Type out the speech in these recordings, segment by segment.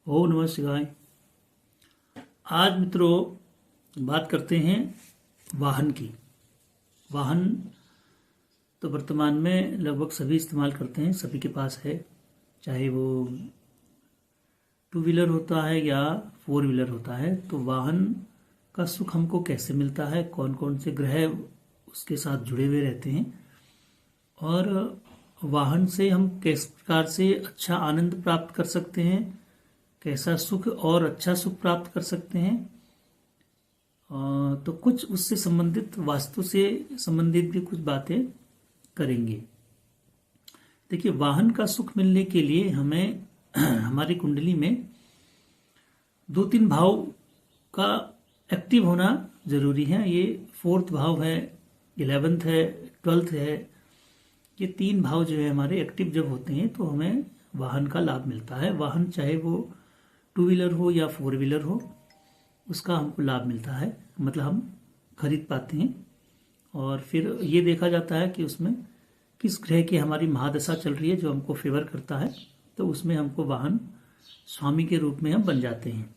ओम नमः शिवाय। आज मित्रों बात करते हैं वाहन की। वाहन तो वर्तमान में लगभग सभी इस्तेमाल करते हैं, सभी के पास है, चाहे वो टू व्हीलर होता है या फोर व्हीलर होता है। तो वाहन का सुख हमको कैसे मिलता है, कौन कौन से ग्रह उसके साथ जुड़े हुए रहते हैं और वाहन से हम किस प्रकार से अच्छा आनंद प्राप्त कर सकते हैं, कैसा सुख और अच्छा सुख प्राप्त कर सकते हैं। तो कुछ उससे संबंधित, वास्तु से संबंधित भी कुछ बातें करेंगे। देखिए, वाहन का सुख मिलने के लिए हमें हमारी कुंडली में 2-3 भाव का एक्टिव होना जरूरी है। ये 4th भाव है, 11th है, 12th है। ये 3 भाव जो है हमारे एक्टिव जब होते हैं तो हमें वाहन का लाभ मिलता है। वाहन चाहे वो टू व्हीलर हो या फोर व्हीलर हो, उसका हमको लाभ मिलता है, मतलब हम खरीद पाते हैं। और फिर ये देखा जाता है कि उसमें किस ग्रह की हमारी महादशा चल रही है जो हमको फेवर करता है, तो उसमें हमको वाहन स्वामी के रूप में हम बन जाते हैं।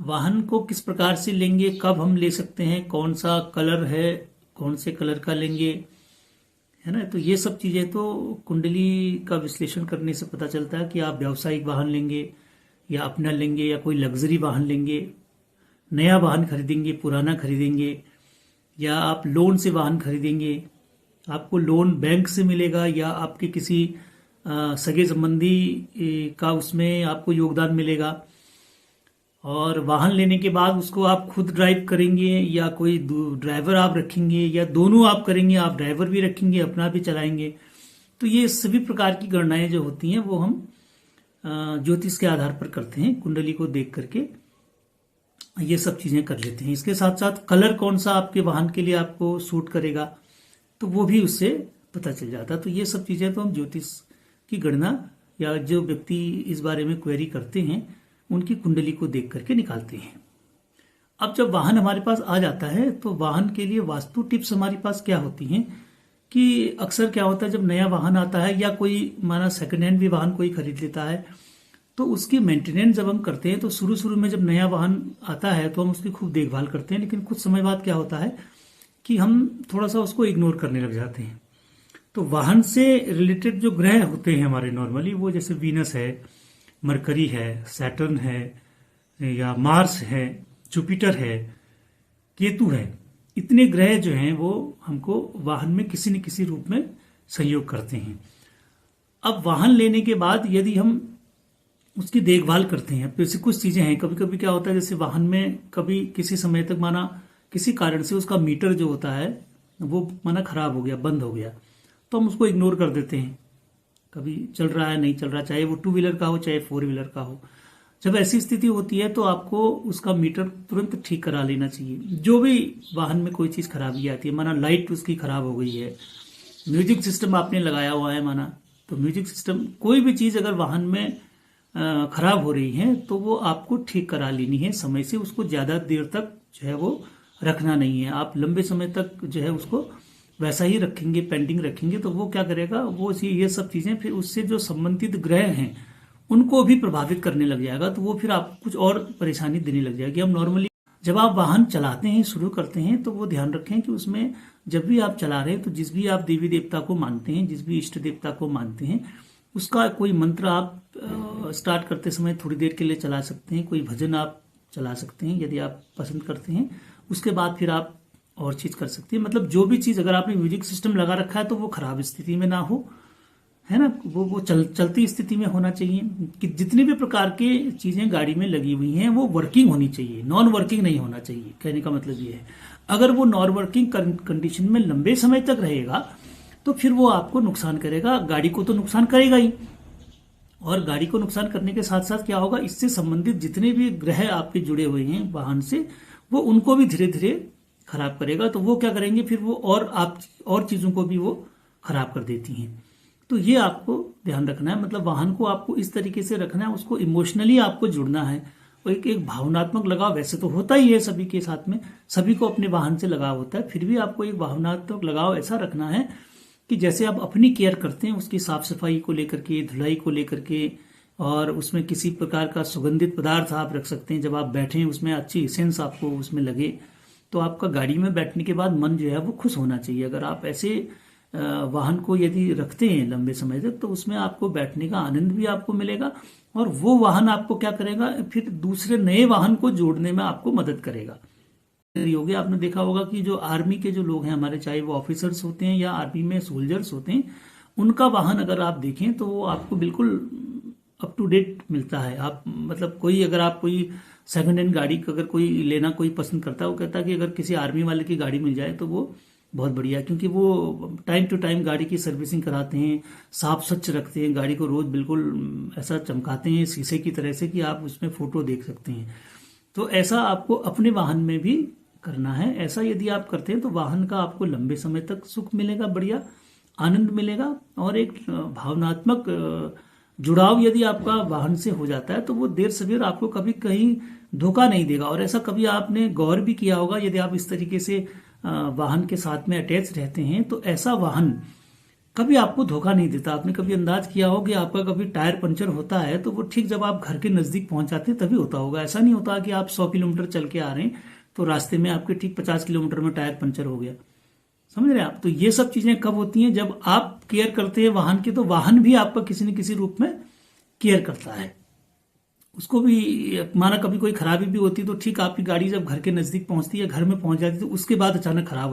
वाहन को किस प्रकार से लेंगे, कब हम ले सकते हैं, कौन सा कलर है, कौन से कलर का लेंगे, है ना। तो ये सब चीजें तो कुंडली का विश्लेषण करने से पता चलता है कि आप व्यावसायिक वाहन लेंगे या अपना लेंगे या कोई लग्जरी वाहन लेंगे, नया वाहन खरीदेंगे, पुराना खरीदेंगे, या आप लोन से वाहन खरीदेंगे। आपको लोन बैंक से मिलेगा या आपके किसी सगे संबंधी का उसमें आपको योगदान मिलेगा। और वाहन लेने के बाद उसको आप खुद ड्राइव करेंगे या कोई ड्राइवर आप रखेंगे या दोनों आप करेंगे, आप ड्राइवर भी रखेंगे, अपना भी चलाएंगे। तो ये सभी प्रकार की गणनाएं जो होती हैं वो हम ज्योतिष के आधार पर करते हैं, कुंडली को देख करके ये सब चीजें कर लेते हैं। इसके साथ साथ कलर कौन सा आपके वाहन के लिए आपको सूट करेगा, तो वो भी उससे पता चल जाता है। तो ये सब चीजें तो हम ज्योतिष की गणना या जो व्यक्ति इस बारे में क्वेरी करते हैं उनकी कुंडली को देख करके निकालते हैं। अब जब वाहन हमारे पास आ जाता है तो वाहन के लिए वास्तु टिप्स हमारे पास क्या होती हैं कि अक्सर क्या होता है, जब नया वाहन आता है या कोई माना सेकंड हैंड भी वाहन कोई खरीद लेता है, तो उसकी मेंटेनेंस जब हम करते हैं तो शुरू शुरू में जब नया वाहन आता है तो हम उसकी खूब देखभाल करते हैं, लेकिन कुछ समय बाद क्या होता है कि हम थोड़ा सा उसको इग्नोर करने लग जाते हैं। तो वाहन से रिलेटेड जो ग्रह होते हैं हमारे नॉर्मली, वो जैसे वीनस है, मरकरी है, सैटर्न है या मार्स है, जुपिटर है, केतु है, इतने ग्रह जो हैं वो हमको वाहन में किसी न किसी रूप में सहयोग करते हैं। अब वाहन लेने के बाद यदि हम उसकी देखभाल करते हैं, तो ऐसी कुछ चीजें हैं, कभी कभी क्या होता है जैसे वाहन में कभी किसी समय तक माना किसी कारण से उसका मीटर जो होता है वो माना खराब हो गया, बंद हो गया, तो हम उसको इग्नोर कर देते हैं। कभी चल रहा है, नहीं चल रहा, चाहे वो टू व्हीलर का हो चाहे फोर व्हीलर का हो। जब ऐसी स्थिति होती है तो आपको उसका मीटर तुरंत ठीक करा लेना चाहिए। जो भी वाहन में कोई चीज खराबी आती है, माना लाइट उसकी खराब हो गई है, म्यूजिक सिस्टम आपने लगाया हुआ है माना, तो म्यूजिक सिस्टम, कोई भी चीज अगर वाहन में खराब हो रही है तो वो आपको ठीक करा लेनी है समय से। उसको ज्यादा देर तक जो है वो रखना नहीं है। आप लंबे समय तक जो है उसको वैसा ही रखेंगे, पेंडिंग रखेंगे, तो वो क्या करेगा, वो ये सब चीजें फिर उससे जो संबंधित ग्रह हैं उनको भी प्रभावित करने लग जाएगा। तो वो फिर आपको कुछ और परेशानी देने लग जाएगी। हम नॉर्मली जब आप वाहन चलाते हैं, शुरू करते हैं, तो वो ध्यान रखें कि उसमें जब भी आप चला रहे हैं तो जिस भी आप देवी देवता को मानते हैं, जिस भी इष्ट देवता को मानते हैं, उसका कोई मंत्र आप स्टार्ट करते समय थोड़ी देर के लिए चला सकते हैं, कोई भजन आप चला सकते हैं यदि आप पसंद करते हैं। उसके बाद फिर आप और चीज कर सकती है। मतलब जो भी चीज, अगर आपने म्यूजिक सिस्टम लगा रखा है तो वो खराब स्थिति में ना हो, है ना, वो चलती स्थिति में होना चाहिए। कि जितनी भी प्रकार के चीजें गाड़ी में लगी हुई हैं वो वर्किंग होनी चाहिए, नॉन वर्किंग नहीं होना चाहिए। कहने का मतलब ये है, अगर वो नॉन वर्किंग कंडीशन में लंबे समय तक रहेगा तो फिर वो आपको नुकसान करेगा, गाड़ी को तो नुकसान करेगा ही। और गाड़ी को नुकसान करने के साथ साथ क्या होगा, इससे संबंधित जितने भी ग्रह आपके जुड़े हुए हैं वाहन से, वो उनको भी धीरे धीरे खराब करेगा। तो वो क्या करेंगे फिर, वो और चीजों को भी वो खराब कर देती हैं। तो ये आपको ध्यान रखना है। मतलब वाहन को आपको इस तरीके से रखना है, उसको इमोशनली आपको जुड़ना है। और एक भावनात्मक लगाव वैसे तो होता ही है सभी के साथ में, सभी को अपने वाहन से लगाव होता है, फिर भी आपको एक भावनात्मक लगाव ऐसा रखना है कि जैसे आप अपनी केयर करते हैं, उसकी साफ सफाई को लेकर के, धुलाई को लेकर के, और उसमें किसी प्रकार का सुगंधित पदार्थ आप रख सकते हैं। जब आप बैठें उसमें अच्छी सेंस आपको उसमें लगे, तो आपका गाड़ी में बैठने के बाद मन जो है वो खुश होना चाहिए। अगर आप ऐसे वाहन को यदि रखते हैं लंबे समय तक, तो उसमें आपको बैठने का आनंद भी आपको मिलेगा, और वो वाहन आपको क्या करेगा, फिर दूसरे नए वाहन को जोड़ने में आपको मदद करेगा। योगी आपने देखा होगा कि जो आर्मी के जो लोग हैं हमारे, चाहे वो ऑफिसर्स होते हैं या आर्मी में सोल्जर्स होते हैं, उनका वाहन अगर आप देखें तो वो आपको बिल्कुल अप टू डेट मिलता है। आप मतलब कोई अगर आप कोई सेकंड हैंड गाड़ी अगर कोई लेना कोई पसंद करता है, वो कहता है कि अगर किसी आर्मी वाले की गाड़ी मिल जाए तो वो बहुत बढ़िया है, क्योंकि वो टाइम टू टाइम गाड़ी की सर्विसिंग कराते हैं, साफ स्वच्छ रखते हैं गाड़ी को, रोज बिल्कुल ऐसा चमकाते हैं शीशे की तरह से कि आप उसमें फोटो देख सकते हैं। तो ऐसा आपको अपने वाहन में भी करना है। ऐसा यदि आप करते हैं तो वाहन का आपको लंबे समय तक सुख मिलेगा, बढ़िया आनंद मिलेगा, और एक भावनात्मक जुड़ाव यदि आपका वाहन से हो जाता है तो वो देर सवेर आपको कभी कहीं धोखा नहीं देगा। और ऐसा कभी आपने गौर भी किया होगा, यदि आप इस तरीके से वाहन के साथ में अटैच रहते हैं तो ऐसा वाहन कभी आपको धोखा नहीं देता। आपने कभी अंदाज किया हो कि आपका कभी टायर पंचर होता है तो वो ठीक जब आप घर के नजदीक पहुंच जाते हैं तभी होता होगा। ऐसा नहीं होता कि आप 100 किलोमीटर चल के आ रहे हैं तो रास्ते में आपके ठीक 50 किलोमीटर में टायर पंचर हो गया। समझ रहे हैं आप? तो ये सब चीजें कब होती हैं, जब आप केयर करते हैं वाहन की, तो वाहन भी आपका किसी न किसी रूप में केयर करता है। उसको भी माना कभी कोई खराबी भी होती है तो ठीक आपकी गाड़ी जब घर के नजदीक पहुंचती है, घर में पहुंच जाती है, तो उसके बाद अचानक खराब हो